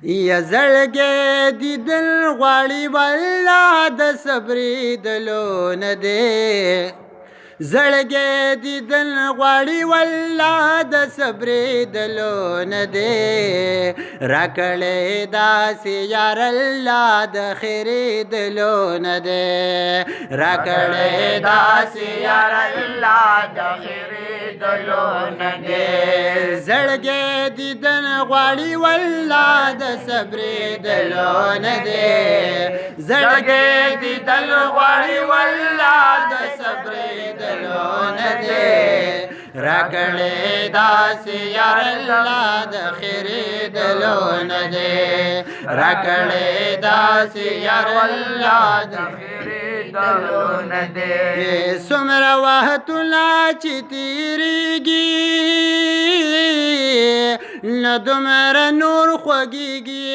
یا زړګې دیدل غواړي والله د صبرېدلو نه دی زړګې دیدل غواړي والله د صبرېدلو نه دی راکړی داسې یار الله د خیرېدلو نه دی راکړی داسې یار الله د خیرېدلو نه دی زړګې دیدل غواړي والله د صبرېدلو نه دی زړګې دیدل غواړي والله د صبرېدلو نه دی راکړی داسې یار الله د خیرېدلو نه دی راکړی داسې یار الله د خیرېدلو نه دی څومره وختونه چې تېرېږي نه دومره نور خوږېږي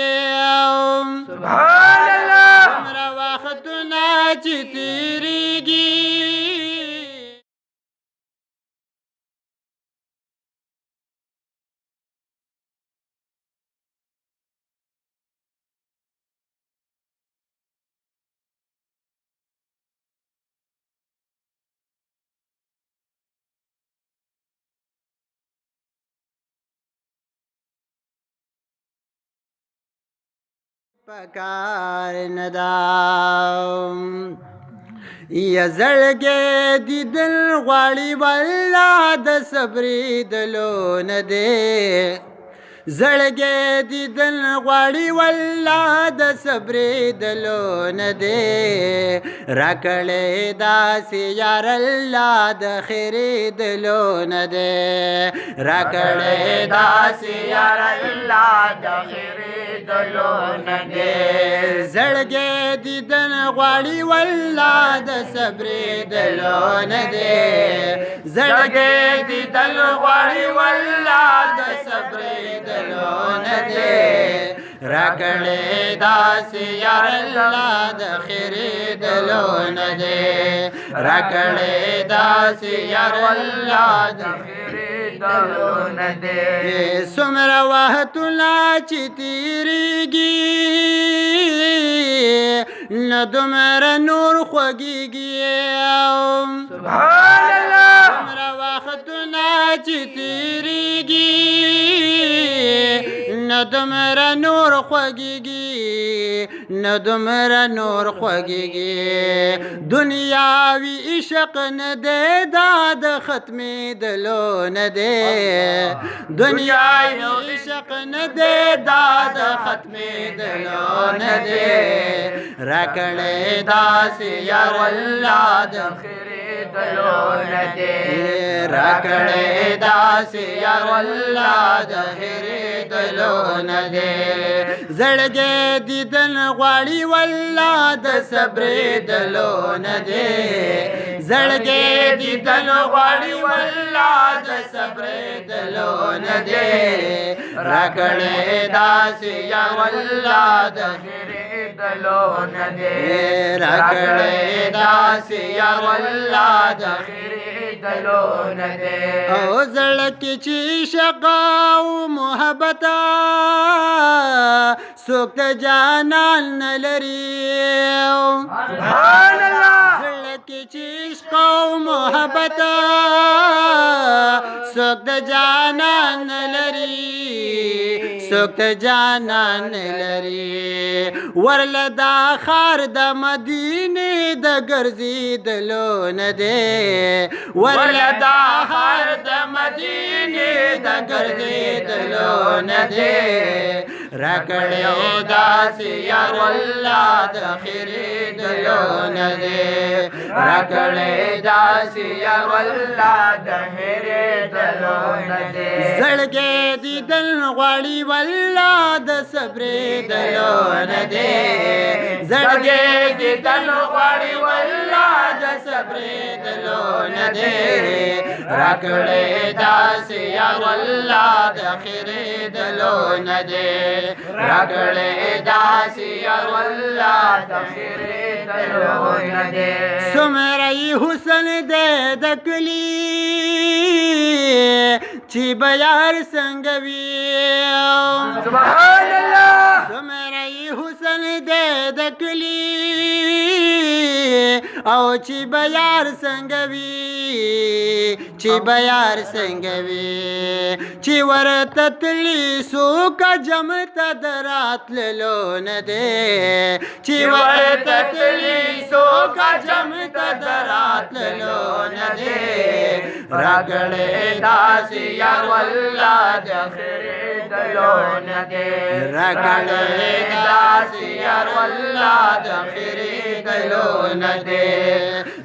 سبحان الله څومره وختونه چې تېرېږي پکار ندا یا زړګې دیدل غواړي والله د صبرېدلو نه دی زړګې دیدل غواړي والله د صبرېدلو نه دی راکړی داسې یار الله د خیرېدلو نه دی راکړی داسې یار الله د خیرېدلو نه دی زړګې دیدل غواړي والله د صبرېدلو نه دی زړګې دیدل غواړي والله د صبرېدلو نه دی راکړی داسې یار الله د خیرېدلو نه دی راکړی داسې یار الله د خیرېدلو نه دی څومره وختونه چې تېرېږي نه دومره نور خوږېږي سبحان الله څومره وختونه چې تېرېږي نه دومره نور خوږېږي نه دومره نور خوږېږي دنیاوي عشق نه دی دا د ختمېدلو نه دی دنیاوي عشق نه دی دا د ختمېدلو نه دی راکړی داسې یار الله د خیرېدلو نه دی راکړی داسې یار الله د خیرېدلو نه دی زړګې دیدل غواړي والله د صبرېدلو نه دی زړګې دیدل غواړي والله د صبرېدلو نه دی راکړی داسې یار الله د خیرېدلو نه دی راکړی داسې یار الله د خیرېدلو نه دی او زړه کې چې عشق او محبت څوک د جانان نه لري سبحان الله زړه کې چې عشق او محبت څوک د جانان نه لري څوک د جانان نه لري ورله دا ښار د مدینې د ګرځېدلو نه دی ورله دا ښار د مدینې د ګرځېدلو نه دی راکړی داسې یار الله د خیرېدلو نه دی راکړی داسې یار الله د خیرېدلو نه دی زړګې دیدل غواړي والله د صبرېدلو نه دی زړګې دیدل غواړي والله د صبرېدلو نه دی راکړی داسې یار الله د خیرېدلو نه دی راکړی داسې یار الله د خیرېدلو نه دی څومره یې حسن دی د کلي چې به یار څنګه وي سبحان الله کلی او چې بیار څنګه وي چې بیار څنګه وي چې ورته تللی څوک جمع ته دراتللو نه دی چې ورته تللی څوک جمع ته دراتللو نه دی راکړې داسې یار والله د خریدلو نه دی راکړې داسې یار والله د خریدلو نه دی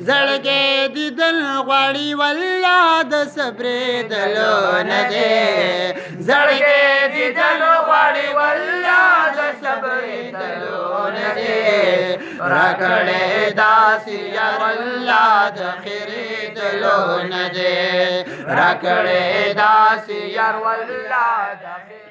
زړګی دیدل غواړي والله د صبرېدلو نه دی زړګی دیدل غواړي والله د صبرېدلو نه دی راکړې داسې یار والله د خریدلو نه دی راکړې داسې یار والله د